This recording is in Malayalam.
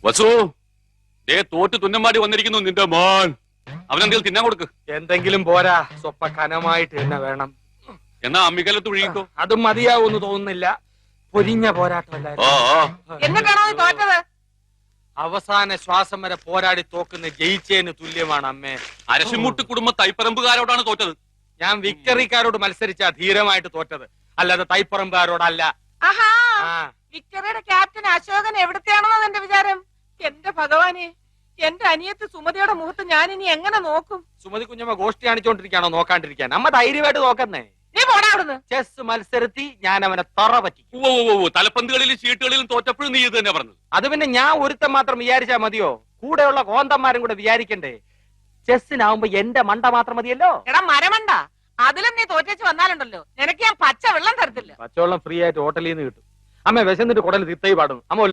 വസു ദേ തോറ്റ് തുന്നമാടി വന്നിരിക്കുന്നു നിന്റെ മോൻ. അവനെന്തെങ്കിലും തിന്നാൻ കൊടുക്ക്. എന്തെങ്കിലും പോരാ, സ്വപ്പ കനമായിട്ട് തന്നെ വേണം. എന്നാ അമ്മിക്കലത്ത് ഒഴുകിക്കോ. അതും മതിയാവൂന്ന് തോന്നുന്നില്ല. പൊരിഞ്ഞ പോരാട്ടമല്ലായിരുന്നു. എന്നിട്ടാണോ നീ തോറ്റത്? അവസാന ശ്വാസം വരെ പോരാടി തോക്കുന്ന ജയിച്ചതിന് തുല്യമാണ് അമ്മേ. അരശിമുട്ട് കുടുംബ തൈപ്പറമ്പുകാരോടാണ് തോറ്റത്. ഞാൻ വിക്ടറിക്കാരോട് മത്സരിച്ച ധീരമായിട്ട് തോറ്റത്, അല്ലാതെ തൈപ്പറമ്പുകാരോടല്ല. ആഹാ, ആ വിക്ടറിയുടെ ക്യാപ്റ്റൻ അശോകൻ എവിടത്തെയാണെന്നോ എന്റെ വിചാരം. എന്റെ ഭഗവാനെ, എന്റെ അനിയത്ത് സുമതിയുടെ മുഖത്ത് ഞാൻ ഇനി എങ്ങനെ നോക്കും? സുമതി കുഞ്ഞമ്മ ഗോഷ്ടി കാണിച്ചോണ്ടിരിക്കാണോ നോക്കാണ്ടിരിക്കാൻ? അമ്മ ധൈര്യമായിട്ട് നോക്കുന്നേ. നീ പോടാ അവിടുന്ന്. ചെസ് മത്സരത്തി ഞാൻ അവനെ തറ പറ്റി. തലപ്പന്തുകളിലും ചീട്ടുകളിലും തോറ്റപ്പോഴും നീ ഇത് തന്നെ പറഞ്ഞത്. അത് പിന്നെ ഞാൻ ഒരുത്തം മാത്രം വിചാരിച്ചാ മതിയോ? കൂടെയുള്ള കോന്തന്മാരും കൂടെ വിചാരിക്കണ്ടേ? ചെസ്സിനാവുമ്പോ എന്റെ മണ്ട മാത്രം മതിയല്ലോ. എടാ മരമണ്ട, അതിലും നീ തോറ്റേച്ച് വന്നാലുണ്ടല്ലോ, നിനക്ക് ഞാൻ പച്ച വെള്ളം തരത്തില്ല. പച്ചവെള്ളം ഫ്രീ ആയിട്ട് ഹോട്ടലിൽ നിന്ന് കിട്ടും. അമ്മ വിശന്നിട്ട് കുടൽ തിത്തൈ പാടുന്നു. അമ്മ